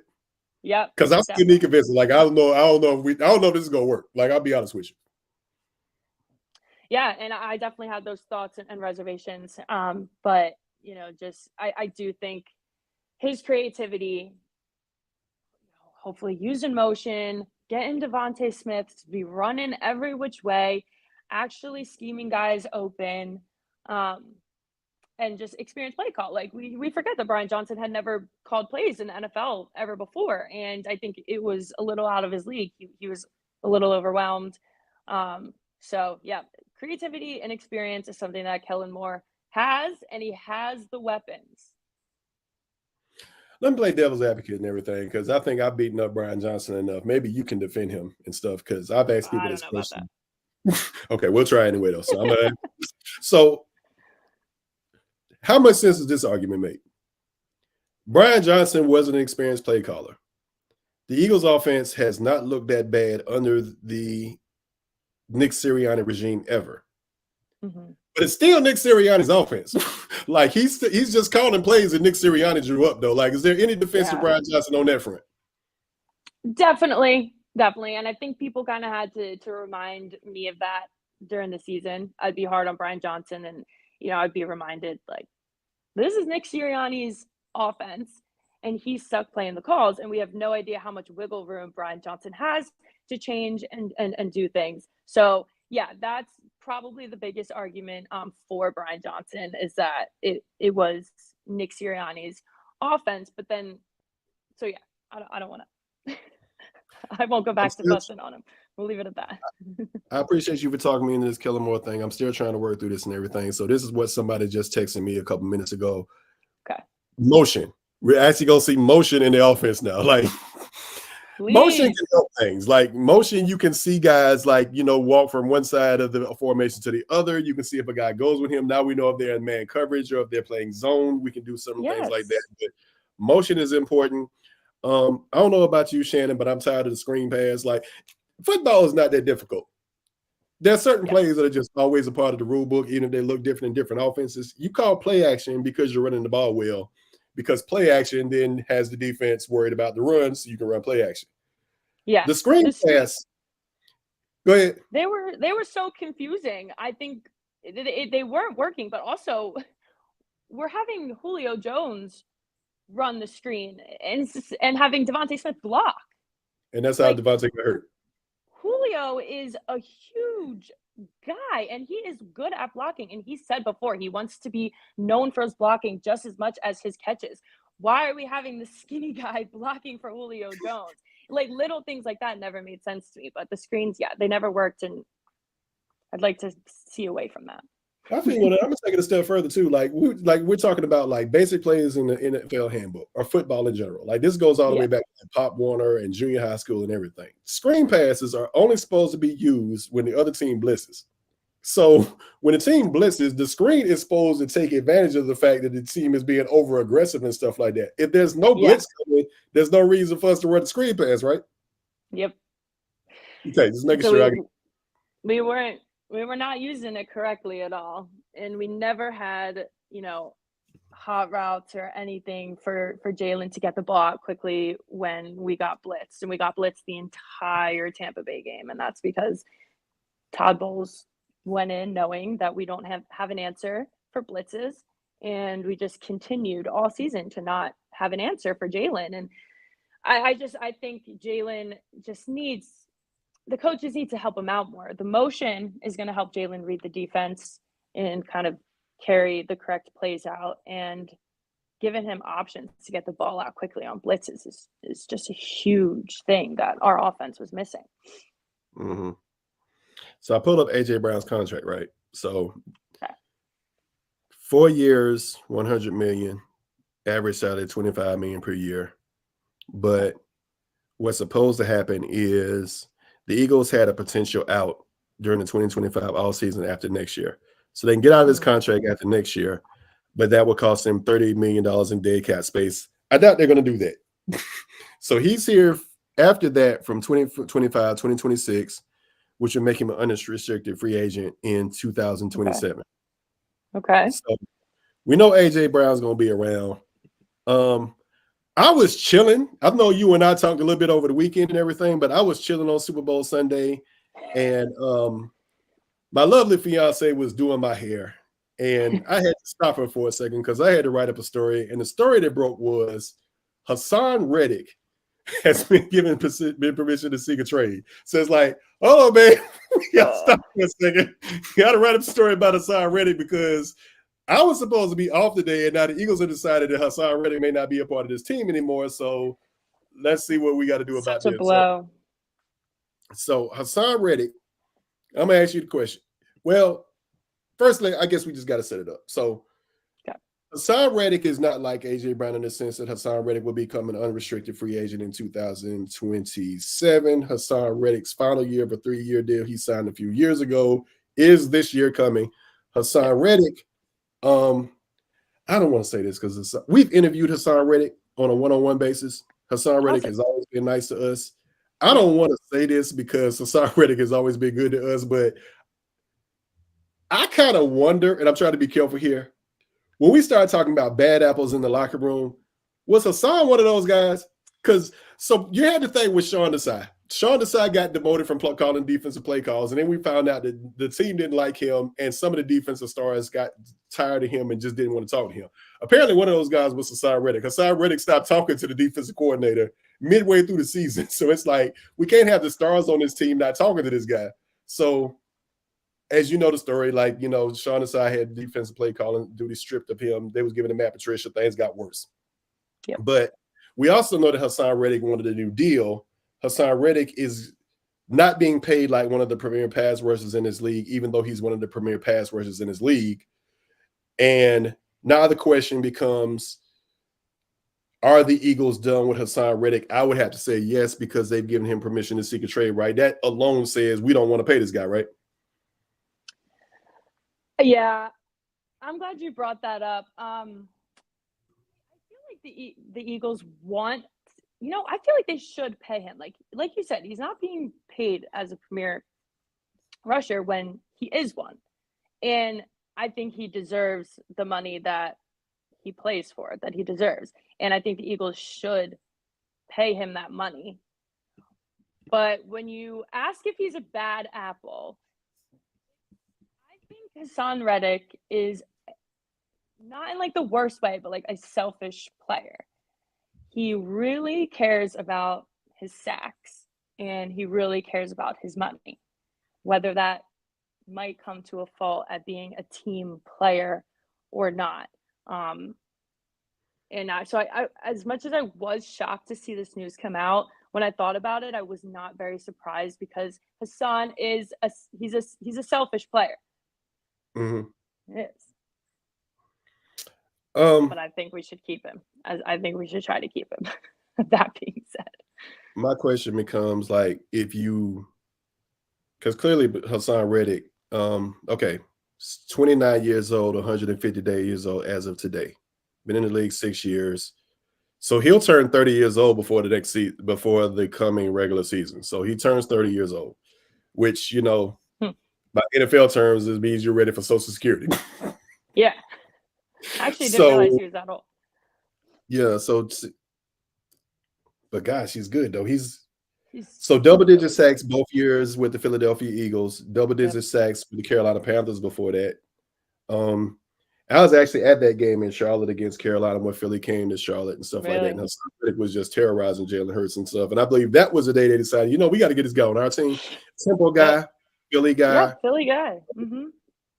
Yeah. Because I'm still need convinced. Like, I don't know if this is gonna work. Like, I'll be honest with you. Yeah, and I definitely had those thoughts and reservations. But you know, just I do think his creativity, hopefully used in motion, getting Devontae Smith to be running every which way, actually scheming guys open, and just experienced play call. Like we forget that Brian Johnson had never called plays in the NFL ever before, and I think it was a little out of his league. He was a little overwhelmed. So yeah, creativity and experience is something that Kellen Moore has, and he has the weapons. Let me play devil's advocate and everything, because I think I've beaten up Brian Johnson enough. Maybe you can defend him and stuff, because I've asked people this question. Okay, we'll try anyway, though. So, so how much sense does this argument make? Brian Johnson wasn't an experienced play caller. The Eagles offense has not looked that bad under the Nick Sirianni regime ever. Mm-hmm. But it's still Nick Sirianni's offense. Like he's just calling plays that Nick Sirianni drew up, though. Like, is there any defense for Brian Johnson on that front? Definitely. And I think people kind of had to remind me of that during the season. I'd be hard on Brian Johnson, and I'd be reminded, like, this is Nick Sirianni's offense, and he's stuck playing the calls, and we have no idea how much wiggle room Brian Johnson has to change and do things. So yeah, that's probably the biggest argument for Brian Johnson, is that it was Nick Sirianni's offense. But then, so yeah, I don't want to. I won't go back to busting on him. We'll leave it at that. I appreciate you for talking me into this Kellen Moore thing. I'm still trying to work through this and everything. So this is what somebody just texted me a couple minutes ago. Okay. Motion. We're actually gonna see motion in the offense now. Like Motion Please. can help things. Like motion, you can see guys like, walk from one side of the formation to the other. You can see if a guy goes with him. Now we know if they're in man coverage or if they're playing zone. We can do some things like that. But motion is important. I don't know about you, Shannon, but I'm tired of the screen pass. Like football is not that difficult. There are certain plays that are just always a part of the rule book, even if they look different in different offenses. You call play action because you're running the ball well, because play action then has the defense worried about the run, so you can run play action. Yeah. The screen pass. Go ahead. They were so confusing. I think they weren't working, but also we're having Julio Jones run the screen and having Devontae Smith block. And that's how Devontae got hurt. Julio is a huge guy, and he is good at blocking. And he said before he wants to be known for his blocking just as much as his catches. Why are we having the skinny guy blocking for Julio Jones? Like little things like that never made sense to me. But the screens, they never worked, and I'd like to see away from that. I think I'm gonna take it a step further too. Like we're talking about like basic plays in the NFL handbook or football in general. Like this goes all the way back to Pop Warner and junior high school and everything. Screen passes are only supposed to be used when the other team blitzes. So when the team blitzes, the screen is supposed to take advantage of the fact that the team is being over aggressive and stuff like that. If there's no blitz coming, there's no reason for us to run the screen pass, right? Yep. Okay, just making sure we were not using it correctly at all. And we never had, hot routes or anything for Jalen to get the ball out quickly when we got blitzed. And we got blitzed the entire Tampa Bay game. And that's because Todd Bowles went in knowing that we don't have an answer for blitzes. And we just continued all season to not have an answer for Jalen. And I think Jalen just needs – the coaches need to help him out more. The motion is going to help Jalen read the defense and kind of carry the correct plays out, and giving him options to get the ball out quickly on blitzes is just a huge thing that our offense was missing. Mm-hmm. So I pulled up AJ Brown's contract, right? So 4 years, $100 million, average salary $25 million per year. But what's supposed to happen is the Eagles had a potential out during the 2025 offseason after next year. So they can get out of this contract after next year, but that would cost him $30 million in dead cap space. I doubt they're going to do that. So he's here after that from 2025, 2026, which would make him an unrestricted free agent in 2027. Okay. So we know AJ Brown's going to be around. I was chilling. I know you and I talked a little bit over the weekend and everything, but I was chilling on Super Bowl Sunday, and my lovely fiance was doing my hair, and I had to stop her for a second because I had to write up a story, and the story that broke was Haason Reddick has been given permission to seek a trade. So it's like, oh man, we got to stop for a second. You got to write up a story about Haason Reddick because I was supposed to be off today, and now the Eagles have decided that Haason Reddick may not be a part of this team anymore. So let's see what we got to do about this. Such a blow. So Haason Reddick, I'm going to ask you the question. Well, firstly, I guess we just got to set it up. So Haason Reddick is not like A.J. Brown in the sense that Haason Reddick will become an unrestricted free agent in 2027. Haason Reddick's final year of a 3-year deal he signed a few years ago is this year coming. Haason Reddick, I don't want to say this because we've interviewed Haason Reddick on a one-on-one basis. Haason Reddick has always been nice to us. I don't want to say this because Haason Reddick has always been good to us, but I kind of wonder, and I'm trying to be careful here, when we start talking about bad apples in the locker room, was Haason one of those guys? Because so you had the thing with Sean Desai. Sean Desai got demoted from calling defensive play calls, and then we found out that the team didn't like him, and some of the defensive stars got tired of him and just didn't want to talk to him. Apparently, one of those guys was Haason Reddick. Haason Reddick stopped talking to the defensive coordinator midway through the season. So it's like we can't have the stars on this team not talking to this guy. So as you know the story, like, you know, Sean Desai had defensive play calling duty stripped of him. They was giving him Matt Patricia. Things got worse. Yep. But we also know that Haason Reddick wanted a new deal. Haason Reddick is not being paid like one of the premier pass rushers in his league, even though he's one of the premier pass rushers in his league. And now the question becomes, are the Eagles done with Haason Reddick? I would have to say yes, because they've given him permission to seek a trade, right? That alone says we don't want to pay this guy, right? Yeah, I'm glad you brought that up. I feel like the Eagles want, I feel like they should pay him. Like you said, he's not being paid as a premier rusher when he is one. And I think he deserves the money that he plays for, that he deserves. And I think the Eagles should pay him that money. But when you ask if he's a bad apple, I think Haason Reddick is not in like the worst way, but like a selfish player. He really cares about his sacks and he really cares about his money, whether that might come to a fault at being a team player or not. So I, as much as I was shocked to see this news come out, when I thought about it, I was not very surprised, because Haason is he's a selfish player. Mm-hmm. He is. Um, But I think we should keep him. I think we should try to keep him. That being said, my question becomes like, because clearly Haason Reddick, okay, 29 years old, 150 years old as of today, been in the league 6 years, so he'll turn 30 years old before the next season, before the coming regular season. So he turns 30 years old, which by NFL terms, it means you're ready for Social Security. yeah. Actually, didn't realize he was that old. Yeah, but gosh, he's good though. He's so double-digit sacks both years with the Philadelphia Eagles, double-digit sacks with the Carolina Panthers before that. I was actually at that game in Charlotte against Carolina when Philly came to Charlotte and stuff like that. And it was just terrorizing Jalen Hurts and stuff. And I believe that was the day they decided, we got to get this guy on our team. Simple guy, Philly guy. Yeah, Philly guy. Mm-hmm.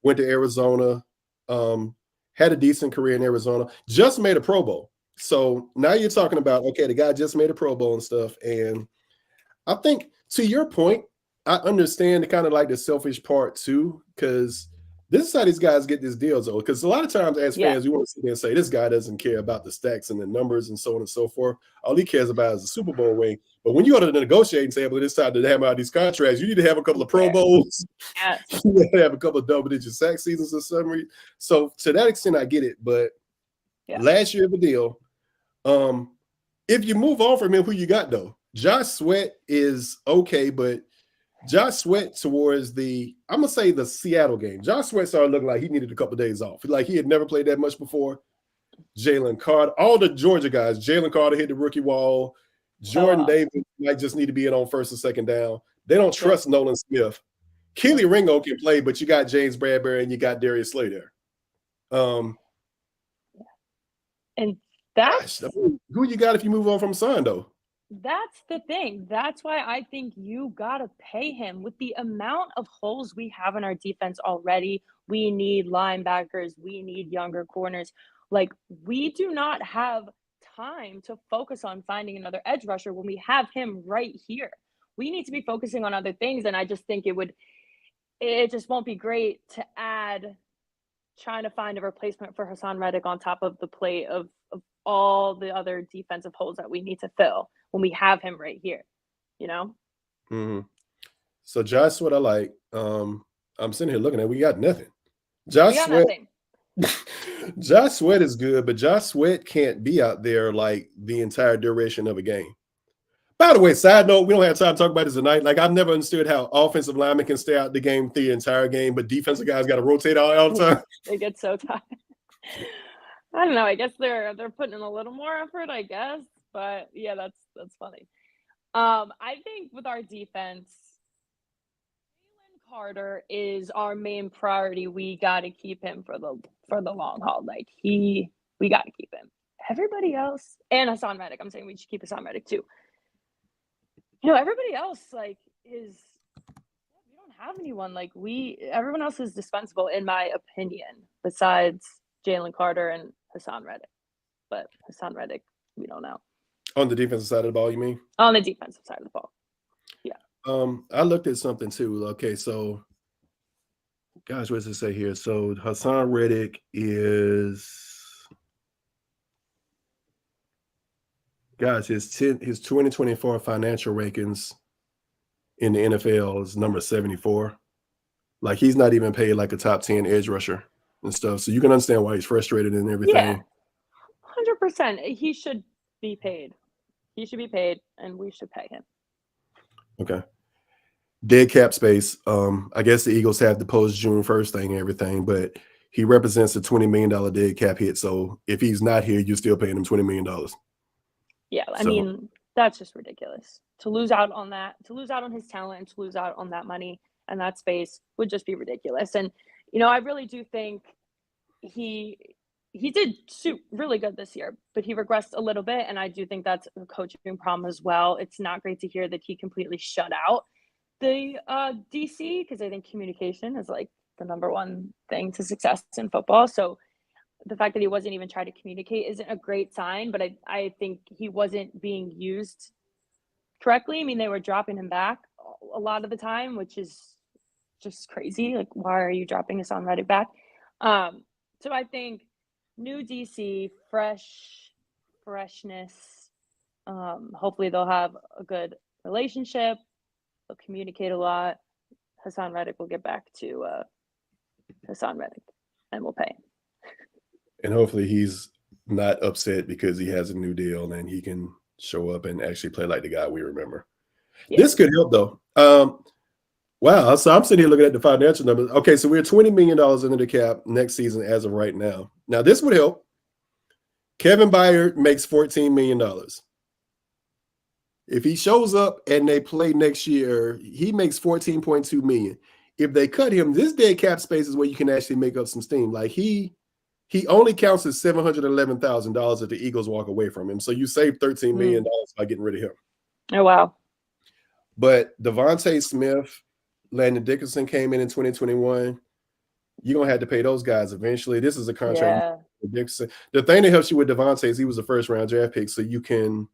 Went to Arizona, had a decent career in Arizona, just made a Pro Bowl. So now you're talking about, okay, the guy just made a Pro Bowl and stuff. And I think, to your point, I understand the kind of like the selfish part too, because this is how these guys get these deals, though. Because a lot of times as fans, you want to sit there and say, this guy doesn't care about the stacks and the numbers and so on and so forth. All he cares about is the Super Bowl ring. But when you go to the negotiating table and it's time to hammer out these contracts, you need to have a couple of Pro Bowls. Yes. You need to have a couple of double-digit sack seasons or something. So to that extent, I get it. But last year of a deal, if you move on from him, who you got, though? Josh Sweat is okay, but Josh Sweat towards I'm going to say the Seattle game, Josh Sweat started looking like he needed a couple of days off. Like he had never played that much before. Jalen Carter, all the Georgia guys, Jalen Carter hit the rookie wall. Jordan Davis might just need to be in on first and second down. They don't trust Nolan Smith. Keely Ringo can play, but you got James Bradbury and you got Darius Slay there. And that's who you got if you move on from Son, though? That's the thing. That's why I think you got to pay him. With the amount of holes we have in our defense already, we need linebackers, we need younger corners. Like, we do not have time to focus on finding another edge rusher when we have him right here. We need to be focusing on other things, and I just think it just won't be great to add trying to find a replacement for Haason Reddick on top of the plate of all the other defensive holes that we need to fill when we have him right here, Mm-hmm. So Josh Sweat, I like. I'm sitting here looking at, we got nothing. Josh Sweat is good, but Josh Sweat can't be out there like the entire duration of a game. By the way, side note, we don't have time to talk about this tonight. Like, I've never understood how offensive linemen can stay out the game the entire game, but defensive guys got to rotate all the time. They get so tired. I don't know. I guess they're putting in a little more effort, I guess. But yeah, that's funny. I think with our defense, Jalen Carter is our main priority. We got to keep him for the long haul. Like, we got to keep him. Everybody else, and Haason Reddick. I'm saying we should keep Haason Reddick too. Everybody else we don't have anyone everyone else is dispensable in my opinion, besides Jalen Carter and Haason Reddick. But Haason Reddick, we don't know. On the defensive side of the ball, you mean? On the defensive side of the ball. Yeah. I looked at something too. Okay, so gosh, what does it say here? So Haason Reddick is Guys, his 2024 financial rankings in the NFL is number 74. Like, he's not even paid like a top 10 edge rusher and stuff. So you can understand why he's frustrated and everything. Yeah, 100%. He should be paid. He should be paid, and we should pay him. Okay. Dead cap space. I guess the Eagles have the post June 1st thing and everything, but he represents a $20 million dead cap hit. So if he's not here, you're still paying him $20 million. Yeah, I mean, that's just ridiculous. To lose out on that, to lose out on his talent, and to lose out on that money and that space would just be ridiculous. And, you know, I really do think he did shoot really good this year, but he regressed a little bit. And I do think that's a coaching problem as well. It's not great to hear that he completely shut out the DC, because I think communication is like the number one thing to success in football. So the fact that he wasn't even trying to communicate isn't a great sign, but I think he wasn't being used correctly. I mean, they were dropping him back a lot of the time, which is just crazy. Like, why are you dropping Haason Reddick back? So I think new DC, freshness. Hopefully they'll have a good relationship. They'll communicate a lot. Haason Reddick will get back to Haason Reddick, and we'll pay him. And hopefully he's not upset because he has a new deal and he can show up and actually play like the guy we remember. Yeah. This could help, though. Wow. So I'm sitting here looking at the financial numbers. Okay, so we're $20 million under the cap next season as of right now. Now, this would help. Kevin Byard makes $14 million. If he shows up and they play next year, he makes $14.2 million. If they cut him, this dead cap space is where you can actually make up some steam. Like, he only counts as $711,000 if the Eagles walk away from him. So you save $13 million by getting rid of him. Oh, wow. But Devontae Smith, Landon Dickerson came in 2021. You're going to have to pay those guys eventually. This is a contract. Yeah. Dickerson. The thing that helps you with Devontae is he was a first-round draft pick, so you can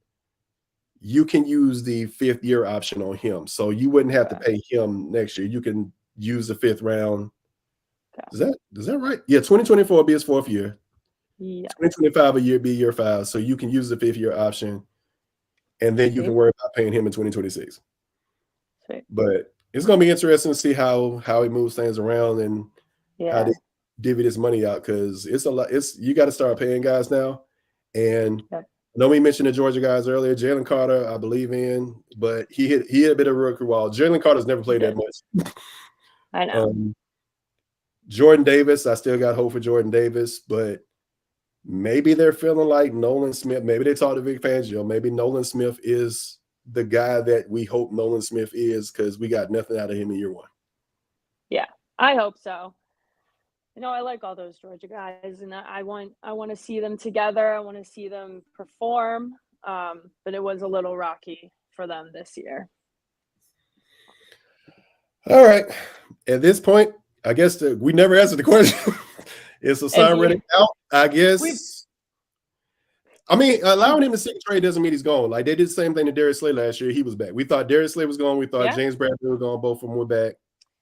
use the fifth-year option on him. So you wouldn't have to pay him next year. You can use the fifth round. Is that right? Yeah, 2024 will be his fourth year. Yeah. 2025 will be year 5. So you can use the fifth-year option, and then you can worry about paying him in 2026. Okay. But it's going to be interesting to see how he moves things around and how they divvy this money out, because it's a lot. You got to start paying guys now. And I know we mentioned the Georgia guys earlier. Jalen Carter, I believe in, but he hit a bit of a rookie wall. Jalen Carter's never played that much. I know. Jordan Davis, I still got hope for Jordan Davis, but maybe they're feeling like Nolan Smith. Maybe they talked to Vic Fangio. Maybe Nolan Smith is the guy that we hope Nolan Smith is, because we got nothing out of him in year 1. Yeah, I hope so. You know, I like all those Georgia guys, and I want to see them together. I want to see them perform, but it was a little rocky for them this year. All right. At this point, I guess we never answered the question. Is Haason Reddick out? I guess. I mean, allowing him to sit trade doesn't mean he's gone. Like, they did the same thing to Darius Slay last year. He was back. We thought Darius Slay was gone. We thought James Bradley was gone. Both of them were back.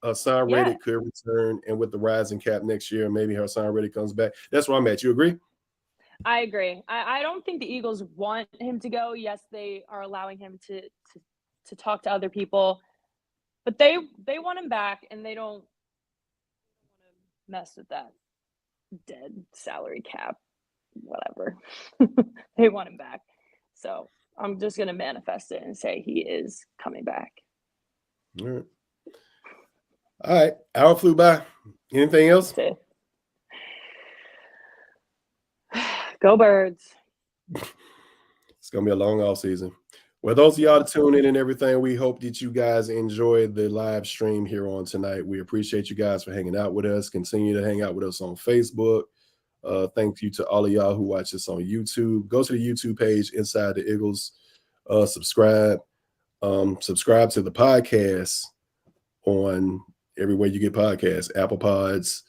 Haason Reddick could return, and with the rising cap next year, maybe Haason Reddick comes back. That's where I'm at. You agree? I agree. I don't think the Eagles want him to go. Yes, they are allowing him to talk to other people, but they want him back, and they don't want to mess with that dead salary cap, whatever. They want him back. So I'm just going to manifest it and say he is coming back. All right. Hour flew by. Anything else? Go Birds. It's going to be a long off season. Well, those of y'all that tune in and everything, we hope that you guys enjoyed the live stream here on tonight. We appreciate you guys for hanging out with us. Continue to hang out with us on Facebook. Thank you to all of y'all who watch us on YouTube. Go to the YouTube page, Inside the Iggles. Subscribe. Subscribe to the podcast on everywhere you get podcasts, Apple Pods,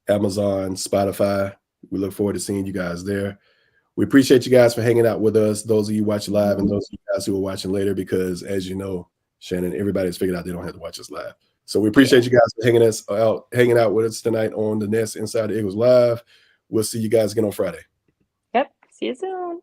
Amazon, Spotify. We look forward to seeing you guys there. We appreciate you guys for hanging out with us, those of you watching live and those of you guys who are watching later, because as you know, Shannon, everybody's figured out they don't have to watch us live. So we appreciate you guys for hanging out with us tonight on the Nest Inside the Iggles Live. We'll see you guys again on Friday. Yep. See you soon.